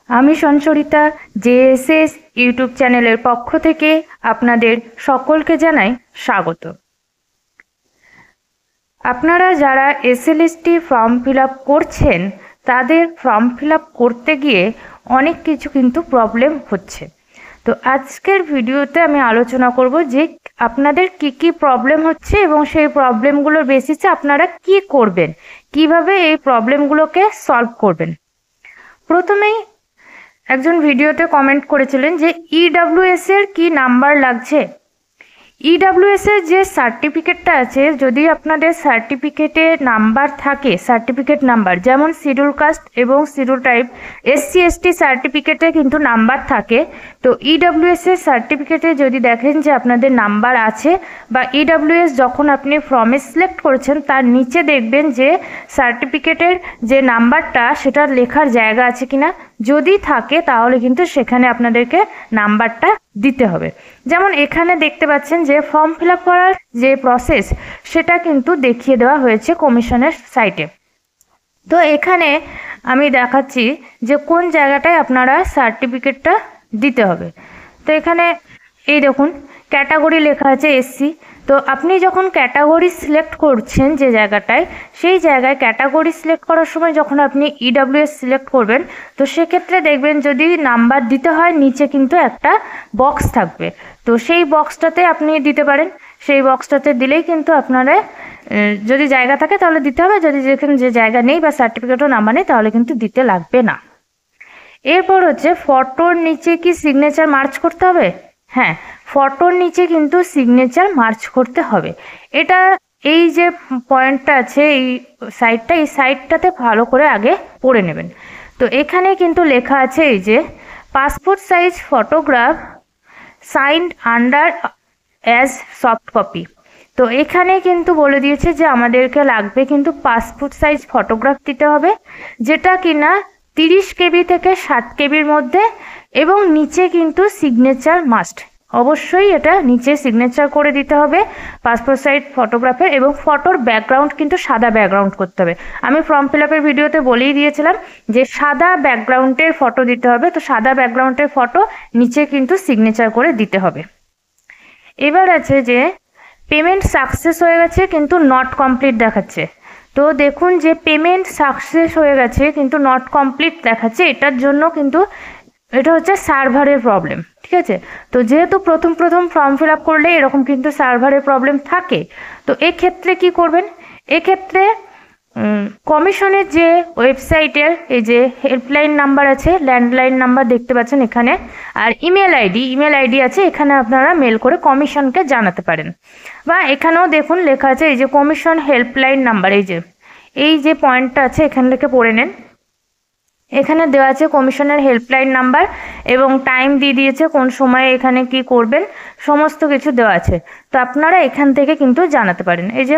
আমি সঞ্চরিতা JSS YouTube চ্যানেলের পক্ষ থেকে আপনাদের সকলকে জানাই স্বাগত। আপনারা যারা এসএলএসটি ফর্ম ফিল আপ করছেন তাদের ফর্ম ফিল আপ করতে গিয়ে অনেক কিছু কিন্তু প্রবলেম হচ্ছে। তো আজকের ভিডিওতে আমি আলোচনা করব যে আপনাদের কি প্রবলেম হচ্ছে এবং সেই প্রবলেমগুলোর বেসিসে আপনারা কি করবেন, কিভাবে এই প্রবলেমগুলোকে সলভ করবেন। প্রথমেই একজন ভিডিওতে কমেন্ট করেছিলেন যে ইডব্লিউএস এর কি নাম্বার লাগছে। ইডব্লিউএস এর যে সার্টিফিকেটটা আছে, যদি আপনাদের সার্টিফিকেটে নাম্বার থাকে, সার্টিফিকেট নাম্বার যেমন শিডিউল কাস্ট এবং শিডিউল ট্রাইব এসসি এসটি সার্টিফিকেটে কিন্তু নাম্বার থাকে, তো ইডব্লিউএস এর সার্টিফিকেটে যদি দেখেন যে আপনাদের নাম্বার আছে বা ইডব্লিউএস যখন আপনি ফর্মে সিলেক্ট করেছেন তার নিচে দেখবেন যে সার্টিফিকেটের যে নাম্বারটা সেটা লেখার জায়গা আছে কিনা, যদি থাকে তাহলে কিন্তু সেখানে আপনাদেরকে নাম্বারটা দিতে হবে। যেমন এখানে দেখতে পাচ্ছেন যে ফর্ম ফিল আপ করার যে প্রসেস সেটা কিন্তু দেখিয়ে দেওয়া হয়েছে কমিশনের সাইটে। তো এখানে আমি দেখাচ্ছি যে কোন জায়গাটায় আপনারা সার্টিফিকেটটা দিতে হবে। তো এখানে এই দেখুন ক্যাটাগরি লেখা আছে এসসি। তো আপনি যখন ক্যাটাগরি সিলেক্ট করছেন যে জায়গাটায়, সেই জায়গায় ক্যাটাগরি সিলেক্ট করার সময় যখন আপনি ইডব্লিউএস সিলেক্ট করবেন তো সেক্ষেত্রে দেখবেন যদি নাম্বার দিতে হয় নিচে কিন্তু একটা বক্স থাকবে, তো সেই বক্সটাতে আপনি দিতে পারেন। সেই বক্সটাতে দিলেই কিন্তু আপনারা যদি জায়গা থাকে তাহলে দিতে হবে, যদি যেখানে যে জায়গা নেই বা সার্টিফিকেটও নাম্বার নেই তাহলে কিন্তু দিতে লাগবে না। এরপর হচ্ছে ফটোর নিচে কি সিগনেচার মার্চ করতে হবে। হ্যাঁ, ফটোর নিচে কিন্তু সিগনেচার মার্চ করতে হবে। এটা এই যে পয়েন্টটা আছে এই সাইডটা, এই সাইডটাতে ভালো করে আগে পড়ে নেবেন। তো এখানে কিন্তু লেখা আছে এই যে passport size photograph signed under as soft copy. তো এখানে কিন্তু বলে দিয়েছে যে আমাদেরকে লাগবে কিন্তু পাসপোর্ট সাইজ ফটোগ্রাফ দিতে হবে, যেটা কিনা 30 কেবি থেকে 60 কেবির মধ্যে, এবং নিচে কিন্তু সিগনেচার মাস্ট, অবশ্যই এটা নিচে সিগনেচার করে দিতে হবে পাসপোর্ট সাইজ ফটোগ্রাফের। এবং ফটোর ব্যাকগ্রাউন্ড কিন্তু সাদা ব্যাকগ্রাউন্ড করতে হবে। আমি ফর্ম ফিল আপের ভিডিওতে বলেই দিয়েছিলাম যে সাদা ব্যাকগ্রাউন্ডের ফটো দিতে হবে, তো সাদা ব্যাকগ্রাউন্ডের ফটো নিচে কিন্তু সিগনেচার করে দিতে হবে। এবার আছে যে পেমেন্ট সাকসেস হয়ে গেছে কিন্তু নট কমপ্লিট দেখাচ্ছে। তো দেখুন যে পেমেন্ট সাকসেস হয়ে গেছে কিন্তু নট কমপ্লিট দেখাচ্ছে, এটার জন্য কিন্তু এটা হচ্ছে সার্ভারের প্রবলেম। ঠিক আছে, তো যেহেতু প্রথম ফর্ম ফিল আপ করলে এরকম কিন্তু সার্ভারের প্রবলেম থাকে, তো এক্ষেত্রে কি করবেন, এক্ষেত্রে কমিশনের যে ওয়েবসাইটের এই যে হেল্পলাইন নাম্বার আছে, ল্যান্ডলাইন নাম্বার দেখতে পাচ্ছেন এখানে, আর ইমেল আইডি আছে, এখানে আপনারা মেল করে কমিশনকে জানাতে পারেন। বা এখানেও দেখুন লেখা আছে এই যে কমিশন হেল্পলাইন নাম্বার, এই যে পয়েন্টটা আছে এখান থেকে পড়ে নেন। এখানে দেওয়া আছে কমিশনের হেল্পলাইন নাম্বার এবং টাইম দিয়ে দিয়েছে কোন সময়ে এখানে কি করবেন, সমস্ত কিছু দেওয়া আছে। তো আপনারা এখান থেকে কিন্তু জানাতে পারেন। এই যে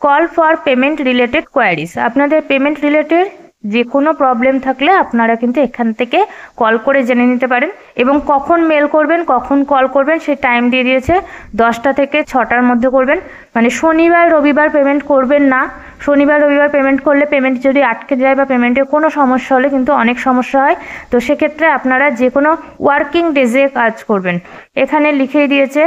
call for payment related queries, আপনাদের পেমেন্ট রিলেটেড যে কোনো প্রবলেম থাকলে আপনারা কিন্তু এখান থেকে কল করে জেনে নিতে পারেন। এবং কখন মেল করবেন কখন কল করবেন সেই টাইম দিয়ে দিয়েছে, 10টা থেকে 6টার মধ্যে করবেন। মানে শনিবার রবিবার পেমেন্ট করবেন না। শনিবার রবিবার পেমেন্ট করলে পেমেন্ট যদি আটকে যায় বা পেমেন্টের কোনো সমস্যা হলে কিন্তু অনেক সমস্যা হয়, তো সেক্ষেত্রে আপনারা যে কোনো ওয়ার্কিং ডেজে কাজ করবেন। এখানে লিখে দিয়েছে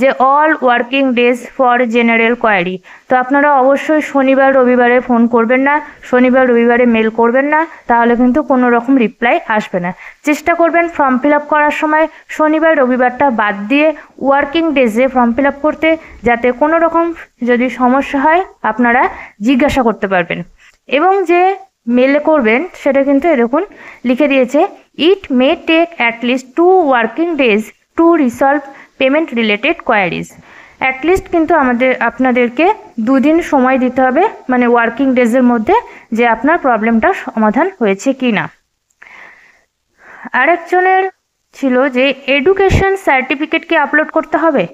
যে all working days for general query, তো আপনারা অবশ্যই শনিবার রবিবারে ফোন করবেন না, শনিবার রবিবারে মেল করবেন না, তাহলে কিন্তু কোনো রকম রিপ্লাই আসবে না। চেষ্টা করবেন ফর্ম ফিল আপ করার সময় শনিবার রবিবারটা বাদ দিয়ে ওয়ার্কিং ডেজে ফর্ম ফিল আপ করতে, যাতে কোনো রকম যদি সমস্যা হয় আপনারা জিজ্ঞাসা করতে পারবেন। এবং যে মেলে করবেন সেটা কিন্তু এরকম লিখে দিয়েছে it may take at least 2 working days to resolve payment related queries. At least কিন্তু আপনাদেরকে 2 দিন সময় দিতে হবে, মানে ওয়ার্কিং ডেজের মধ্যে, যে আপনার প্রবলেমটা সমাধান হয়েছে কি না। আরেকজনের ছিল যে এডুকেশন সার্টিফিকেট কি আপলোড করতে হবে।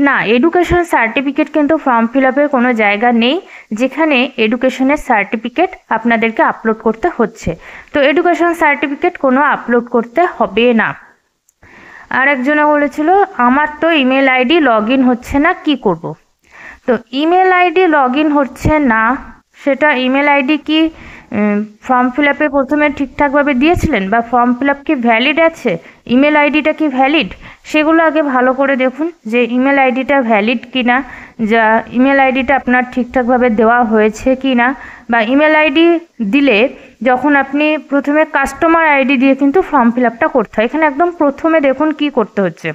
না, এডুকেশন সার্টিফিকেট কিন্তু ফর্ম ফিল আপের কোনো জায়গা নেই যেখানে এডুকেশনের সার্টিফিকেট আপনাদেরকে আপলোড করতে হচ্ছে। তো এডুকেশন সার্টিফিকেট কোনো আপলোড করতে হবে না। আরেকজনে বলেছিল আমার তো ইমেল আইডি লগ ইন হচ্ছে না, কি করব। তো ইমেল আইডি লগ ইন হচ্ছে না, সেটা ইমেল আইডি কি ফর্ম ফিল আপে প্রথমে ঠিকঠাকভাবে দিয়েছিলেন, বা ফর্ম ফিল আপ কি ভ্যালিড আছে, ইমেল আইডিটা কি ভ্যালিড, সেগুলো আগে ভালো করে দেখুন যে ইমেল আইডিটা ভ্যালিড কি না, যা ইমেল আইডিটা আপনার ঠিকঠাকভাবে দেওয়া হয়েছে কি না। বা ইমেল আইডি দিলে যখন আপনি প্রথমে কাস্টমার আইডি দিয়ে কিন্তু ফর্ম ফিল আপটা করতে হয়, এখানে একদম প্রথমে দেখুন কি করতে হচ্ছে।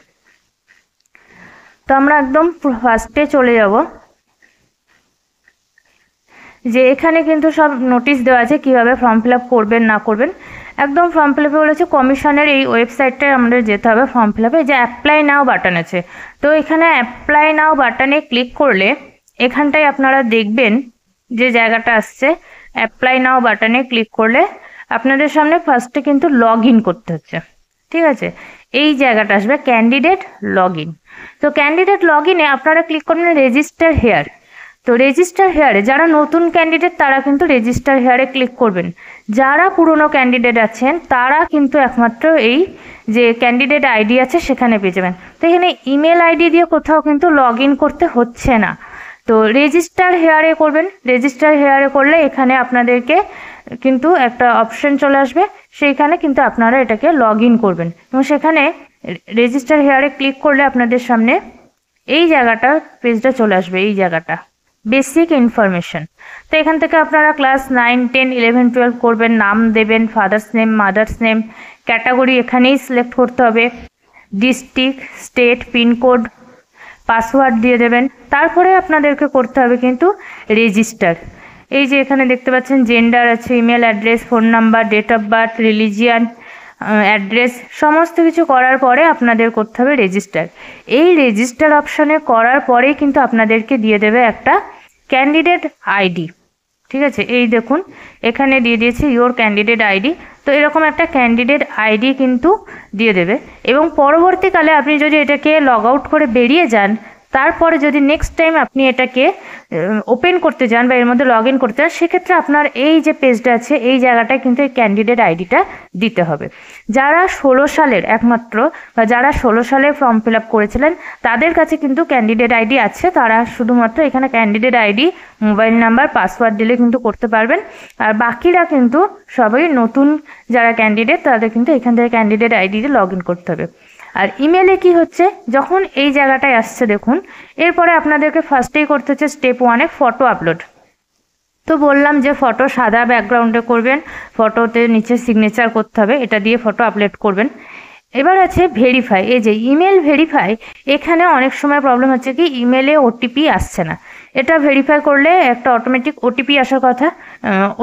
তো আমরা একদম ফার্স্টে চলে যাব, যে এখানে কিন্তু সব নোটিশ দেওয়া আছে কীভাবে ফর্ম ফিল আপ করবেন না করবেন। একদম ফর্ম ফিল আপে বলেছে কমিশনের এই ওয়েবসাইটটায় আমাদের যেতে হবে ফর্ম ফিল আপে, যে অ্যাপ্লাই নাও বাটন আছে। তো এখানে অ্যাপ্লাই নাও বাটনে ক্লিক করলে এখানটায় আপনারা দেখবেন যে জায়গাটা আসছে, অ্যাপ্লাই নাও বাটনে ক্লিক করলে আপনাদের সামনে ফার্স্টে কিন্তু লগ ইন করতে হচ্ছে, ঠিক আছে। এই জায়গাটা আসবে ক্যান্ডিডেট লগ ইন। তো ক্যান্ডিডেট লগ ইনে আপনারা ক্লিক করবেন রেজিস্টার হেয়ার। তো রেজিস্টার হেয়ারে যারা নতুন ক্যান্ডিডেট তারা কিন্তু রেজিস্টার হেয়ারে ক্লিক করবেন, যারা পুরনো ক্যান্ডিডেট আছেন তারা কিন্তু একমাত্র এই যে ক্যান্ডিডেট আইডি আছে সেখানে পেয়ে যাবেন। তো এখানে ইমেল আইডি দিয়ে কোথাও কিন্তু লগ ইন করতে হচ্ছে না। তো রেজিস্টার হেয়ারে করবেন, রেজিস্টার হেয়ারে করলে এখানে আপনাদেরকে কিন্তু একটা অপশন চলে আসবে, সেইখানে কিন্তু আপনারা এটাকে লগ ইন করবেন এবং সেখানে রেজিস্টার হেয়ারে ক্লিক করলে আপনাদের সামনে এই জায়গাটা পেজটা চলে আসবে, এই জায়গাটা বেসিক ইনফরমেশন। তো এখান থেকে আপনারা ক্লাস 9, 10, 11, 12 করবেন, নাম দেবেন, father's name, mother's name, category এখানেই সিলেক্ট করতে হবে, ডিস্ট্রিক্ট, স্টেট, পিনকোড, পাসওয়ার্ড দিয়ে দেবেন। তারপরে আপনাদেরকে করতে হবে কিন্তু রেজিস্টার। এই যে এখানে দেখতে পাচ্ছেন জেন্ডার আছে, email address, phone number, date of birth, religion, address, সমস্ত কিছু করার পরে আপনাদের করতে হবে রেজিস্টার। এই রেজিস্টার অপশানে করার পরেই কিন্তু আপনাদেরকে দিয়ে দেবে একটা ক্যান্ডিডেট আইডি, ঠিক আছে। এই দেখুন এখানে দিয়ে দিয়েছি ইওর ক্যান্ডিডেট আইডি। তো এরকম একটা ক্যান্ডিডেট আইডি কিন্তু দিয়ে দেবে এবং পরবর্তীকালে আপনি যদি এটাকে লগ আউট করে বেরিয়ে যান, তারপরে যদি নেক্সট টাইম আপনি এটাকে ওপেন করতে যান বা এর মধ্যে লগ ইন করতে যান, সেক্ষেত্রে আপনার এই যে পেজটা আছে এই জায়গাটায় কিন্তু এই ক্যান্ডিডেট আইডিটা দিতে হবে। যারা 16 সালের একমাত্র বা যারা 16 সালে ফর্ম ফিল আপ করেছিলেন তাদের কাছে কিন্তু ক্যান্ডিডেট আইডি আছে, তারা শুধুমাত্র এখানে candidate ID, mobile number, password দিলে কিন্তু করতে পারবেন। আর বাকিরা কিন্তু সবাই নতুন যারা ক্যান্ডিডেট তাদের কিন্তু এখান থেকে ক্যান্ডিডেট আইডি দিয়ে লগ ইন করতে হবে। আর ইমেলে কি হচ্ছে, যখন এই জায়গাটায় আসছে দেখুন, এরপরে আপনাদেরকে ফার্স্টেই করতে হচ্ছে স্টেপ 1-এ ফটো আপলোড। তো বললাম যে ফটো সাদা ব্যাকগ্রাউন্ডে করবেন, ফটোতে নিচে সিগনেচার করতে হবে, এটা দিয়ে ফটো আপলোড করবেন। এবার আছে ভেরিফাই। এই যে ইমেল ভেরিফাই, এখানে অনেক সময় প্রবলেম হচ্ছে কি ইমেলে ওটিপি আসছে না। এটা ভেরিফাই করলে একটা অটোমেটিক ওটিপি আসার কথা,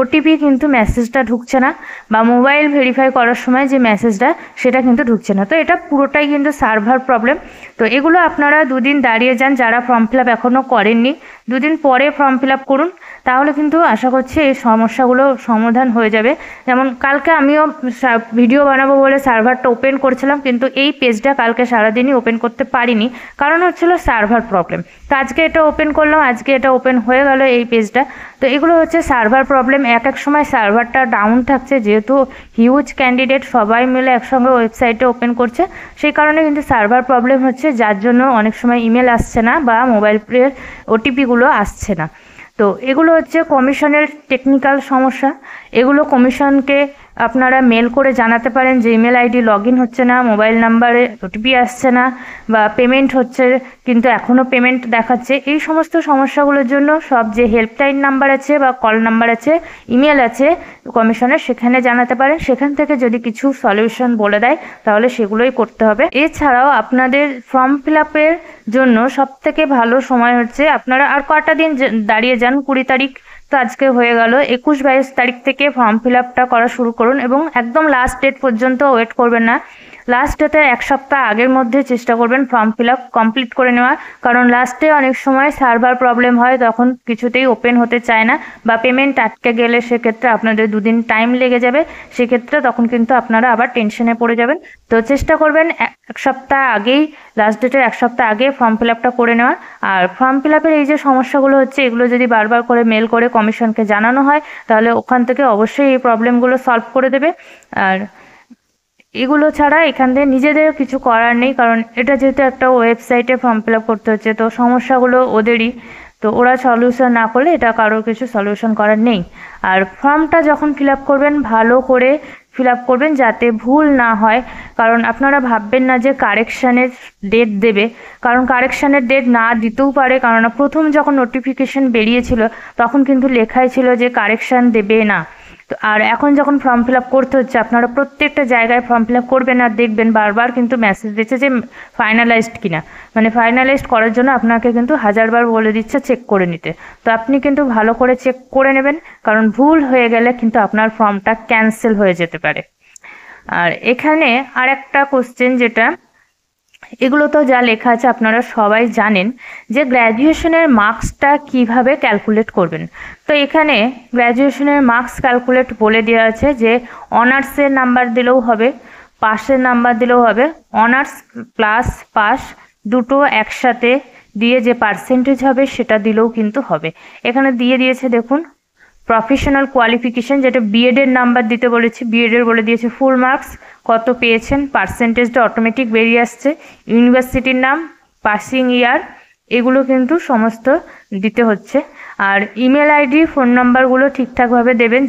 ওটিপি কিন্তু মেসেজটা ঢুকছে না, বা মোবাইল ভেরিফাই করার সময় যে মেসেজটা সেটা কিন্তু ঢুকছে না। তো এটা পুরোটাই কিন্তু সার্ভার প্রবলেম। তো এগুলো আপনারা দুদিন দাঁড়িয়ে যান, যারা ফর্ম ফিল আপ এখনও করেননি দুদিন পরে ফর্ম ফিল আপ করুন, তাহলে কিন্তু আশা করছি এই সমস্যাগুলো সমাধান হয়ে যাবে। যেমন কালকে আমিও ভিডিও বানাবো বলে সার্ভারটা ওপেন করছিলাম, কিন্তু এই পেজটা কালকে সারাদিনই ওপেন করতে পারিনি, কারণ হচ্ছিলো সার্ভার প্রবলেম। তো আজকে এটা ওপেন করলাম, আজকে এটা ওপেন হয়ে গেল এই পেজটা। তো এগুলো হচ্ছে সার্ভার প্রবলেম, এক এক সময় সার্ভারটা ডাউন থাকছে, যেহেতু হিউজ ক্যান্ডিডেট সবাই মিলে একসঙ্গে ওয়েবসাইটে ওপেন করছে, সেই কারণে কিন্তু সার্ভার প্রবলেম হচ্ছে, যার জন্য অনেক সময় ইমেল আসছে না বা মোবাইলের ওটিপিগুলো আসছে না। তো এগুলো হচ্ছে কমিশনের টেকনিক্যাল সমস্যা, এগুলো কমিশনকে আপনারা মেল করে জানাতে পারেন যে ইমেল আইডি লগ ইন হচ্ছে না, মোবাইল নাম্বারে ওটিপি আসছে না, বা পেমেন্ট হচ্ছে কিন্তু এখনও পেমেন্ট দেখাচ্ছে। এই সমস্ত সমস্যাগুলোর জন্য সব যে হেল্পলাইন নাম্বার আছে বা কল নাম্বার আছে, ইমেল আছে কমিশনের, সেখানে জানাতে পারেন। সেখান থেকে যদি কিছু সলিউশন বলে দেয় তাহলে সেগুলোই করতে হবে। এছাড়াও আপনাদের ফর্ম ফিল আপের জন্য সবথেকে ভালো সময় হচ্ছে, আপনারা আর কটা দিন দাঁড়িয়ে যান, 20 তারিখ তো আজকে হয়ে গেল, 21-22 তারিখ থেকে ফর্ম ফিল আপটা করা শুরু করুন এবং একদম লাস্ট ডেট পর্যন্ত ওয়েট করবেন না। লাস্ট ডেটে 1 সপ্তাহ আগের মধ্যে চেষ্টা করবেন ফর্ম ফিল আপ কমপ্লিট করে নেওয়ার, কারণ লাস্টে অনেক সময় সার্ভার প্রবলেম হয়, তখন কিছুতেই ওপেন হতে চায় না বা পেমেন্ট আটকে গেলে সেক্ষেত্রে আপনাদের 2 দিন টাইম লেগে যাবে, সেক্ষেত্রে তখন কিন্তু আপনারা আবার টেনশনে পড়ে যাবেন। তো চেষ্টা করবেন 1 সপ্তাহ আগেই, লাস্ট ডেটের 1 সপ্তাহ আগে ফর্ম ফিল আপটা করে নেওয়ার। আর ফর্ম ফিল আপের এই যে সমস্যাগুলো হচ্ছে, এগুলো যদি বারবার করে মেল করে কমিশনকে জানানো হয় তাহলে ওখান থেকে অবশ্যই এই প্রবলেমগুলো সলভ করে দেবে। আর এগুলো ছাড়া এখান থেকে নিজেদের কিছু করার নেই, কারণ এটা যেহেতু একটা ওয়েবসাইটে ফর্ম ফিল আপ করতে হচ্ছে, তো সমস্যাগুলো ওদেরই। তো ওরা সলিউশন না করলে এটা কারোর কিছু সলিউশন করার নেই। আর ফর্মটা যখন ফিল আপ করবেন ভালো করে ফিল আপ করবেন যাতে ভুল না হয়, কারণ আপনারা ভাববেন না যে কারেকশানের ডেট দেবে, কারণ কারেকশানের ডেট না দিতেও পারে, কারণ প্রথম যখন নোটিফিকেশন বেরিয়েছিল তখন কিন্তু লেখাই ছিল যে কারেকশান দেবে না। তো আর এখন যখন ফর্ম ফিল আপ করতে হচ্ছে, আপনারা প্রত্যেকটা জায়গায় ফর্ম ফিল আপ করবেন আর দেখবেন বারবার কিন্তু মেসেজ দিচ্ছে যে ফাইনালাইজড কিনা, মানে ফাইনালাইজড করার জন্য আপনাকে কিন্তু হাজারবার বলে দিচ্ছে চেক করে নিতে। তো আপনি কিন্তু ভালো করে চেক করে নেবেন, কারণ ভুল হয়ে গেলে কিন্তু আপনার ফর্মটা ক্যান্সেল হয়ে যেতে পারে। আর এখানে আর একটা কোশ্চেন, যেটা এগুলো তো যা লেখা আছে আপনারা সবাই জানেন, যে গ্র্যাজুয়েশনের মার্কসটা কিভাবে ক্যালকুলেট করবেন। তো এখানে গ্র্যাজুয়েশনের মার্কস ক্যালকুলেট বলে দেওয়া আছে যে অনার্সের নাম্বার দিলেও হবে, পাসের নাম্বার দিলেও হবে, অনার্স প্লাস পাস দুটো একসাথে দিয়ে যে পার্সেন্টেজ হবে সেটা দিলেও কিন্তু হবে। এখানে দিয়ে দিয়েছে দেখুন, প্রফেশনাল কোয়ালিফিকেশন, যেটা বিএডের নাম্বার দিতে বলেছি, বিএডের বলে দিয়েছে ফুল মার্কস কত পেয়েছেন, পার্সেন্টেজটা অটোমেটিক বেরিয়ে আসছে, ইউনিভার্সিটির নাম, পাসিং ইয়ার, এগুলো কিন্তু সমস্ত দিতে হচ্ছে। আর ইমেল আইডি, ফোন নাম্বারগুলো ঠিকঠাকভাবে দেবেন,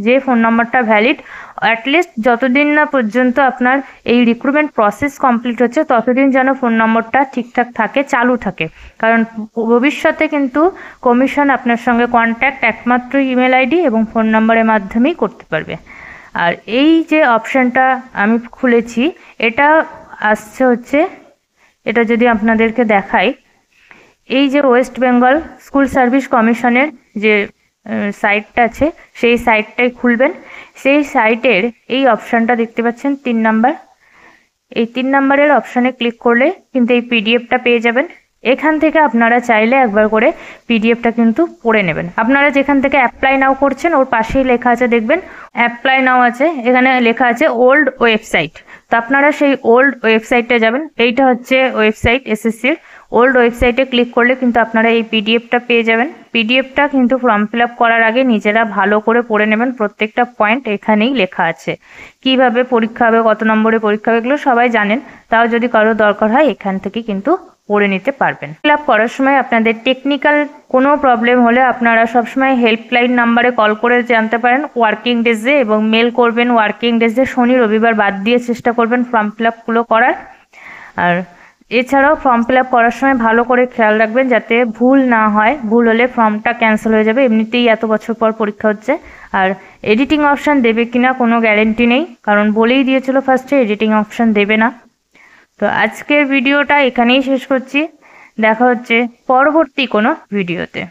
যে ফোন নাম্বারটা ভ্যালিড, অ্যাটলিস্ট যতদিন না পর্যন্ত আপনার এই রিক্রুটমেন্ট প্রসেস কমপ্লিট হচ্ছে ততদিন যেন ফোন নম্বরটা ঠিকঠাক থাকে, চালু থাকে, কারণ ভবিষ্যতে কিন্তু কমিশন আপনার সঙ্গে কন্ট্যাক্ট একমাত্র ইমেল আইডি এবং ফোন নাম্বারের মাধ্যমেই করতে পারবে। আর এই যে অপশানটা আমি খুলেছি, এটা আসছে হচ্ছে, এটা যদি আপনাদেরকে দেখাই, এই যে ওয়েস্ট বেঙ্গল স্কুল সার্ভিস কমিশনের যে সাইটটা আছে সেই সাইটটাই খুলবেন। সেই সাইটের এই অপশানটা দেখতে পাচ্ছেন 3 নাম্বার, এই 3 নাম্বারের অপশানে ক্লিক করলে কিন্তু এই পিডিএফটা পেয়ে যাবেন। এখান থেকে আপনারা চাইলে একবার করে পিডিএফটা কিন্তু পড়ে নেবেন। আপনারা যেখান থেকে অ্যাপ্লাই নাও করছেন ওর পাশেই লেখা আছে, দেখবেন অ্যাপ্লাই নাও আছে, এখানে লেখা আছে ওল্ড ওয়েবসাইট। তো আপনারা সেই ওল্ড ওয়েবসাইটে যাবেন, এইটা হচ্ছে ওয়েবসাইট এসএসসির ওল্ড ওয়েবসাইটে ক্লিক করলে কিন্তু আপনারা এই পিডিএফটা পেয়ে যাবেন। পিডিএফটা কিন্তু ফর্ম ফিল আপ করার আগে নিজেরা ভালো করে পড়ে নেবেন, প্রত্যেকটা পয়েন্ট এখানেই লেখা আছে, কিভাবে পরীক্ষা হবে, কত নম্বরে পরীক্ষা হবে, এগুলো সবাই জানেন, তাও যদি কারো দরকার হয় এখান থেকে কিন্তু পড়ে নিতে পারবেন। ফিল আপ করার সময় আপনাদের টেকনিক্যাল কোনো প্রবলেম হলে আপনারা সবসময় হেল্পলাইন নাম্বারে কল করে জানতে পারেন ওয়ার্কিং ডেজে, এবং মেল করবেন ওয়ার্কিং ডেজে, শনি রবিবার বাদ দিয়ে চেষ্টা করবেন ফর্ম ফিল আপগুলো করার। আর এছাড়াও ফর্ম ফিল আপ করার সময় ভালো করে খেয়াল রাখবেন যাতে ভুল না হয়, ভুল হলে ফর্মটা ক্যান্সেল হয়ে যাবে, এমনিতেই এত বছর পর পরীক্ষা হচ্ছে। আর এডিটিং অপশান দেবে কিনা কোনো গ্যারেন্টি নেই, কারণ বলেই দিয়েছিল ফার্স্টে এডিটিং অপশান দেবে না। তো আজকের ভিডিওটা এখানেই শেষ করছি, দেখা হচ্ছে পরবর্তী কোনো ভিডিওতে।